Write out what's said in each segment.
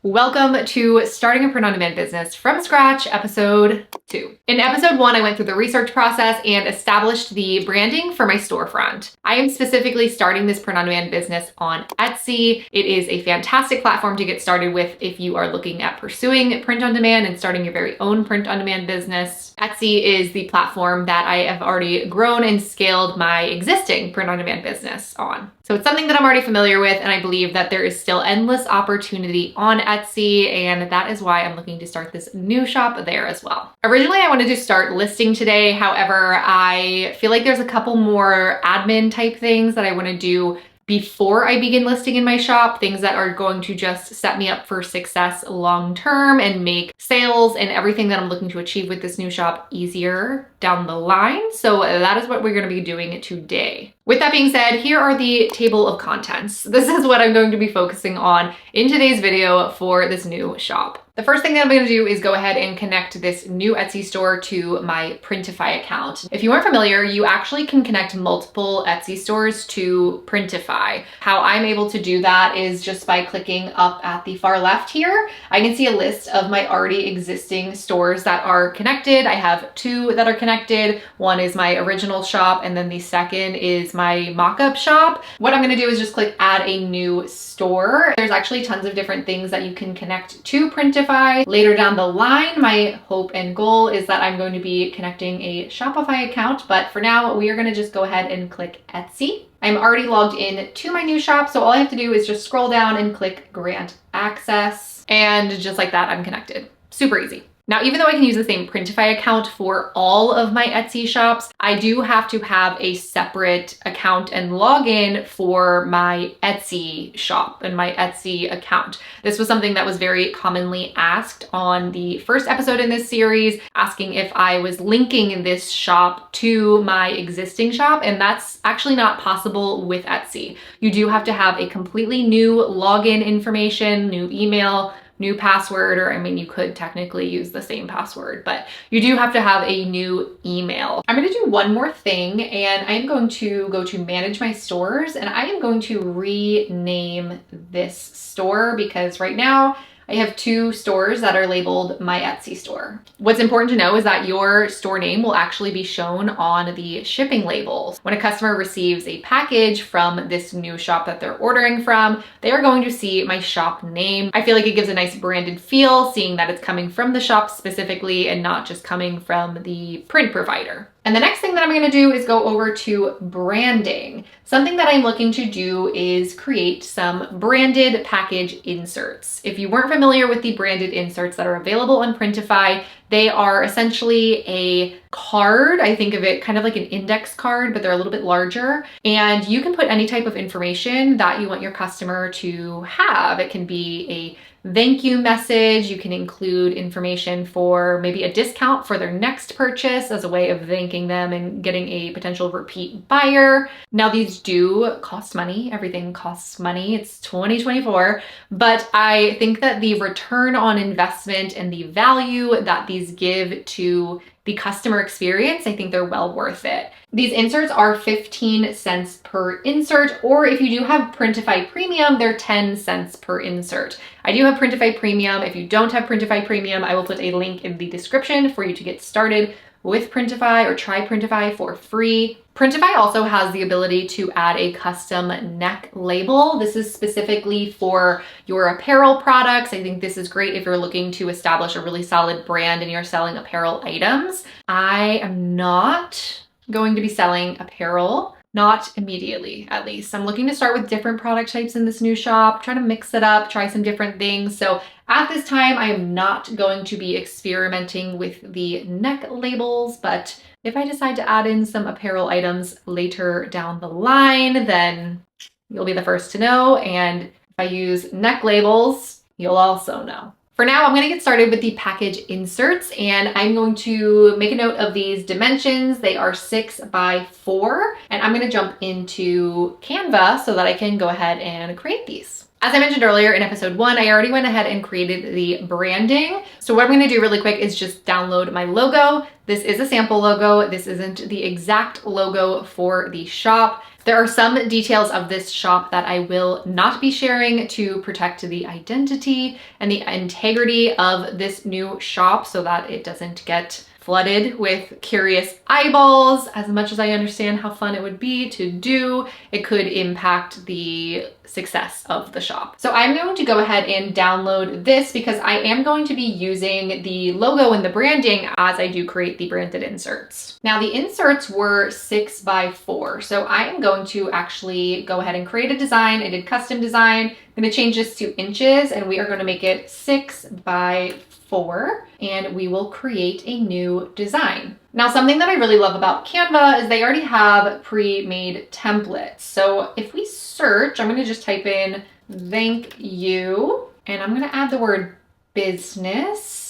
Welcome to Starting a Print-on-Demand Business from Scratch, episode 2. In episode 1, I went through the research process and established the branding for my storefront. I am specifically starting this print-on-demand business on Etsy. It is a fantastic platform to get started with if you are looking at pursuing print-on-demand and starting your very own print-on-demand business. Etsy is the platform that I have already grown and scaled my existing print-on-demand business on. So it's something that I'm already familiar with, and I believe that there is still endless opportunity on Etsy, and that is why I'm looking to start this new shop there as well. Originally, I wanted to start listing today. However, I feel like there's a couple more admin type things that I want to do before I begin listing in my shop, things that are going to just set me up for success long term and make sales and everything that I'm looking to achieve with this new shop easier down the line. So that is what we're going to be doing today. With that being said, here are the table of contents. This is what I'm going to be focusing on in today's video for this new shop. The first thing that I'm going to do is go ahead and connect this new Etsy store to my Printify account. If you aren't familiar, you actually can connect multiple Etsy stores to Printify. How I'm able to do that is just by clicking up at the far left here. I can see a list of my already existing stores that are connected. I have 2 that are connected. One is my original shop, and then the second is my mock-up shop. What I'm going to do is just click add a new store. There's actually tons of different things that you can connect to Printify. Later down the line, my hope and goal is that I'm going to be connecting a Shopify account, but for now, we are going to just go ahead and click Etsy. I'm already logged in to my new shop, so all I have to do is just scroll down and click Grant Access, and just like that, I'm connected. Super easy. Now, even though I can use the same Printify account for all of my Etsy shops, I do have to have a separate account and login for my Etsy shop and my Etsy account. This was something that was very commonly asked on the first episode in this series, asking if I was linking this shop to my existing shop, and that's actually not possible with Etsy. You do have to have a completely new login information, new email, new password, or I mean, you could technically use the same password, but you do have to have a new email. I'm going to do one more thing, and I am going to go to manage my stores, and I am going to rename this store because right now I have 2 stores that are labeled my Etsy store. What's important to know is that your store name will actually be shown on the shipping labels. When a customer receives a package from this new shop that they're ordering from, they are going to see my shop name. I feel like it gives a nice branded feel, seeing that it's coming from the shop specifically and not just coming from the print provider. And the next thing that I'm going to do is go over to branding. Something that I'm looking to do is create some branded package inserts. If you weren't familiar with the branded inserts that are available on Printify, they are essentially a card. I think of it kind of like an index card, but they're a little bit larger. And you can put any type of information that you want your customer to have. It can be a thank you message. You can include information for maybe a discount for their next purchase as a way of thanking them and getting a potential repeat buyer. Now, these do cost money. Everything costs money. It's 2024, but I think that the return on investment and the value that these give to the customer experience, I think they're well worth it. These inserts are 15 cents per insert, or if you do have Printify Premium, they're 10 cents per insert. I do have Printify Premium. If you don't have Printify Premium, I will put a link in the description for you to get started with Printify or try Printify for free. Printify also has the ability to add a custom neck label. This is specifically for your apparel products. I think this is great if you're looking to establish a really solid brand and you're selling apparel items. I am not going to be selling apparel. Not immediately, at least. I'm looking to start with different product types in this new shop, try to mix it up, try some different things. So at this time, I am not going to be experimenting with the neck labels, but if I decide to add in some apparel items later down the line, then you'll be the first to know. And if I use neck labels, you'll also know. For now, I'm going to get started with the package inserts, and I'm going to make a note of these dimensions. They are 6 by 4, and I'm going to jump into Canva so that I can go ahead and create these. As I mentioned earlier in episode 1, I already went ahead and created the branding. So what I'm going to do really quick is just download my logo. This is a sample logo. This isn't the exact logo for the shop. There are some details of this shop that I will not be sharing to protect the identity and the integrity of this new shop so that it doesn't get flooded with curious eyeballs. As much as I understand how fun it would be to do, it could impact the success of the shop. So I'm going to go ahead and download this because I am going to be using the logo and the branding as I do create the branded inserts. Now the inserts were 6x4, so I am going to actually go ahead and create a design. I did custom design. I'm going to change this to inches and we are going to make it 6x4 and we will create a new design. Now, something that I really love about Canva is they already have pre-made templates. So if we search, I'm going to just type in thank you and I'm going to add the word business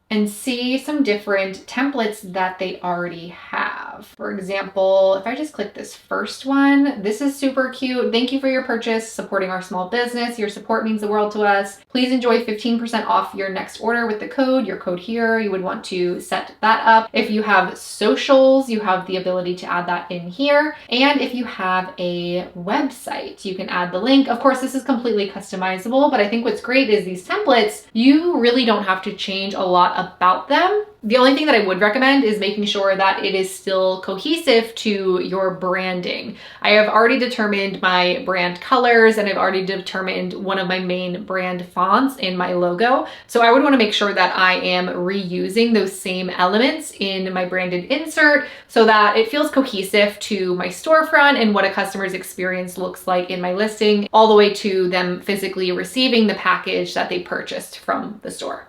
and see some different templates that they already have. For example, if I just click this first one, this is super cute. Thank you for your purchase, supporting our small business. Your support means the world to us. Please enjoy 15% off your next order with the code, your code here. You would want to set that up. If you have socials, you have the ability to add that in here. And if you have a website, you can add the link. Of course, this is completely customizable, but I think what's great is these templates, you really don't have to change a lot about them. The only thing that I would recommend is making sure that it is still cohesive to your branding. I have already determined my brand colors and I've already determined one of my main brand fonts in my logo. So I would want to make sure that I am reusing those same elements in my branded insert so that it feels cohesive to my storefront and what a customer's experience looks like in my listing, all the way to them physically receiving the package that they purchased from the store.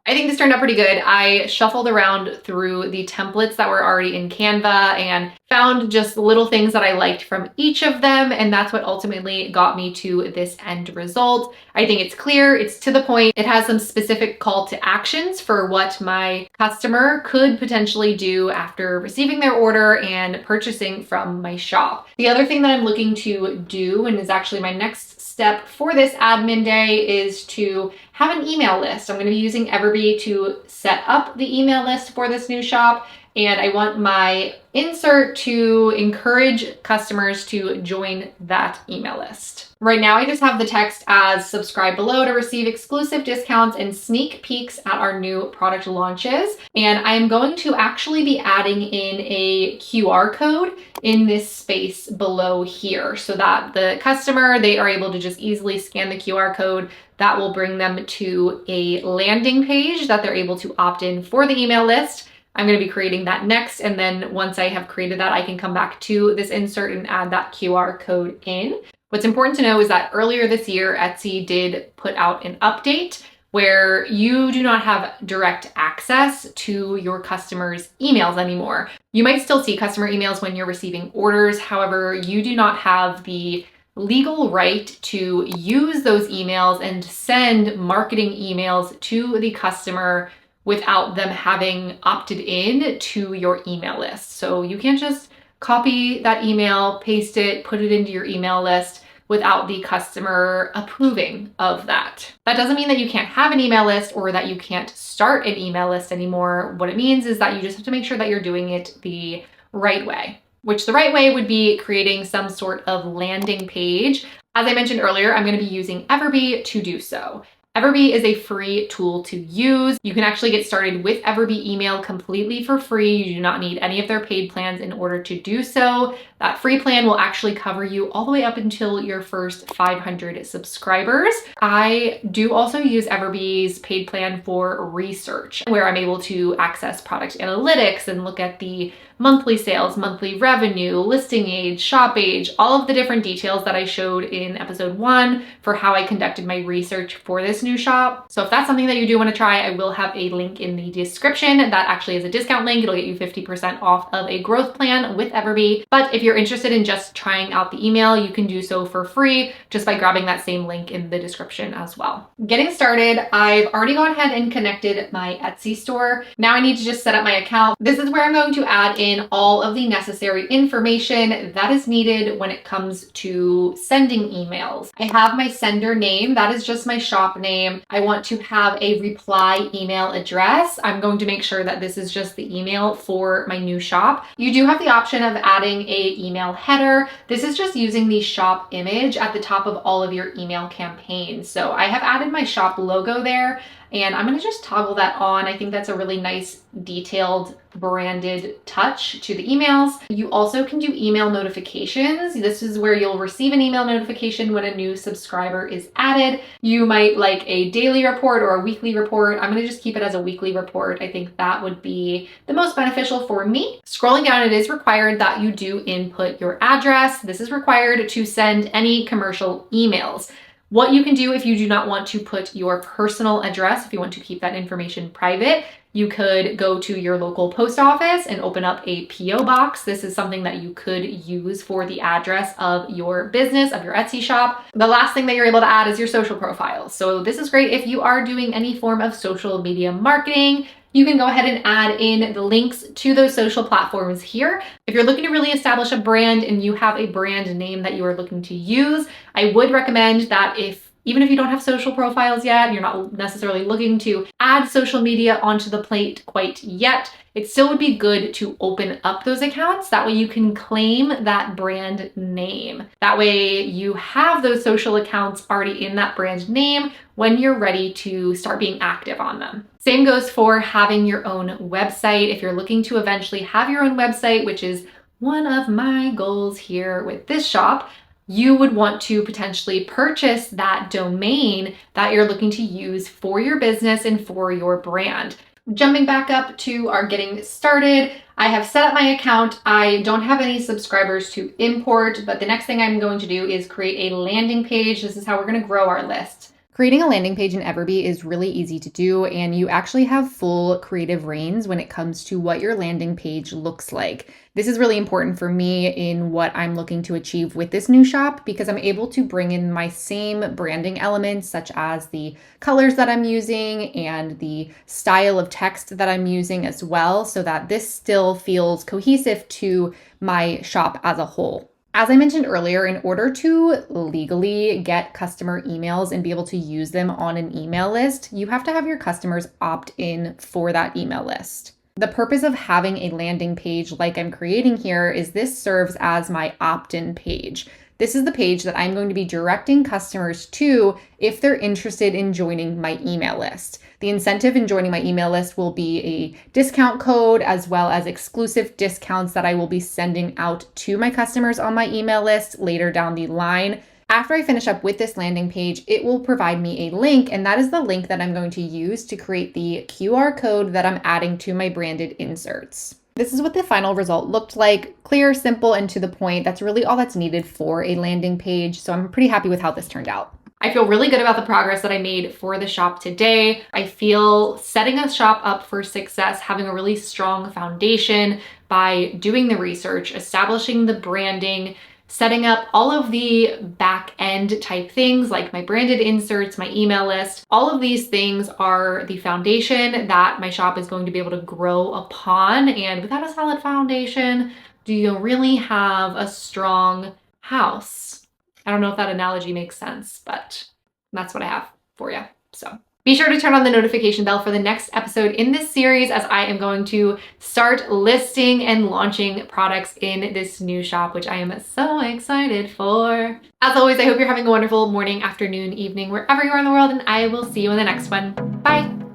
I think this turned out pretty good. I shuffled around through the templates that were already in Canva and found just little things that I liked from each of them, and that's what ultimately got me to this end result. I think it's clear, it's to the point, it has some specific call to actions for what my customer could potentially do after receiving their order and purchasing from my shop. The other thing that I'm looking to do, and is actually my next step for this admin day, is to have an email list. I'm going to be using Everbee to set up the email list for this new shop. And I want my insert to encourage customers to join that email list. Right now, I just have the text as subscribe below to receive exclusive discounts and sneak peeks at our new product launches. And I'm going to actually be adding in a QR code in this space below here so that the customer, they are able to just easily scan the QR code. That will bring them to a landing page that they're able to opt in for the email list. I'm going to be creating that next, and then once I have created that, I can come back to this insert and add that QR code in. What's important to know is that earlier this year, Etsy did put out an update where you do not have direct access to your customers' emails anymore. You might still see customer emails when you're receiving orders. However, you do not have the legal right to use those emails and send marketing emails to the customer without them having opted in to your email list. So you can't just copy that email, paste it, put it into your email list without the customer approving of that. That doesn't mean that you can't have an email list or that you can't start an email list anymore. What it means is that you just have to make sure that you're doing it the right way, which the right way would be creating some sort of landing page. As I mentioned earlier, I'm going to be using Everbee to do so. Everbee is a free tool to use. You can actually get started with Everbee email completely for free. You do not need any of their paid plans in order to do so. That free plan will actually cover you all the way up until your first 500 subscribers. I do also use Everbee's paid plan for research, where I'm able to access product analytics and look at the monthly sales, monthly revenue, listing age, shop age, all of the different details that I showed in episode 1 for how I conducted my research for this new shop. So if that's something that you do want to try, I will have a link in the description. That actually is a discount link. It'll get you 50% off of a growth plan with Everbee. But if you're interested in just trying out the email, you can do so for free just by grabbing that same link in the description as well. Getting started, I've already gone ahead and connected my Etsy store. Now I need to just set up my account. This is where I'm going to add in in all of the necessary information that is needed when it comes to sending emails. I have my sender name, that is just my shop name. I want to have a reply email address. I'm going to make sure that this is just the email for my new shop. You do have the option of adding a email header. This is just using the shop image at the top of all of your email campaigns. So I have added my shop logo there, and I'm gonna just toggle that on. I think that's a really nice detailed branded touch to the emails. You also can do email notifications. This is where you'll receive an email notification when a new subscriber is added. You might like a daily report or a weekly report. I'm gonna just keep it as a weekly report. I think that would be the most beneficial for me. Scrolling down, it is required that you do input your address. This is required to send any commercial emails. What you can do if you do not want to put your personal address, if you want to keep that information private, you could go to your local post office and open up a PO box. This is something that you could use for the address of your business, of your Etsy shop. The last thing that you're able to add is your social profiles. So this is great if you are doing any form of social media marketing. You can go ahead and add in the links to those social platforms here. If you're looking to really establish a brand and you have a brand name that you are looking to use, I would recommend that even if you don't have social profiles yet, and you're not necessarily looking to add social media onto the plate quite yet, it still would be good to open up those accounts. That way you can claim that brand name. That way you have those social accounts already in that brand name when you're ready to start being active on them. Same goes for having your own website. If you're looking to eventually have your own website, which is one of my goals here with this shop, you would want to potentially purchase that domain that you're looking to use for your business and for your brand. Jumping back up to our getting started, I have set up my account. I don't have any subscribers to import, but the next thing I'm going to do is create a landing page. This is how we're going to grow our list. Creating a landing page in Everbee is really easy to do, and you actually have full creative reins when it comes to what your landing page looks like. This is really important for me in what I'm looking to achieve with this new shop, because I'm able to bring in my same branding elements, such as the colors that I'm using and the style of text that I'm using as well, so that this still feels cohesive to my shop as a whole. As I mentioned earlier, in order to legally get customer emails and be able to use them on an email list, you have to have your customers opt in for that email list. The purpose of having a landing page like I'm creating here is this serves as my opt-in page. This is the page that I'm going to be directing customers to if they're interested in joining my email list. The incentive in joining my email list will be a discount code as well as exclusive discounts that I will be sending out to my customers on my email list later down the line. After I finish up with this landing page, it will provide me a link, and that is the link that I'm going to use to create the QR code that I'm adding to my branded inserts. This is what the final result looked like. Clear, simple, and to the point. That's really all that's needed for a landing page, so I'm pretty happy with how this turned out. I feel really good about the progress that I made for the shop today. I feel setting a shop up for success, having a really strong foundation by doing the research, establishing the branding, setting up all of the back end type things like my branded inserts, my email list. All of these things are the foundation that my shop is going to be able to grow upon. And without a solid foundation, do you really have a strong house? I don't know if that analogy makes sense, but that's what I have for you. So be sure to turn on the notification bell for the next episode in this series, as I am going to start listing and launching products in this new shop, which I am so excited for. As always, I hope you're having a wonderful morning, afternoon, evening, wherever you are in the world, and I will see you in the next one. Bye.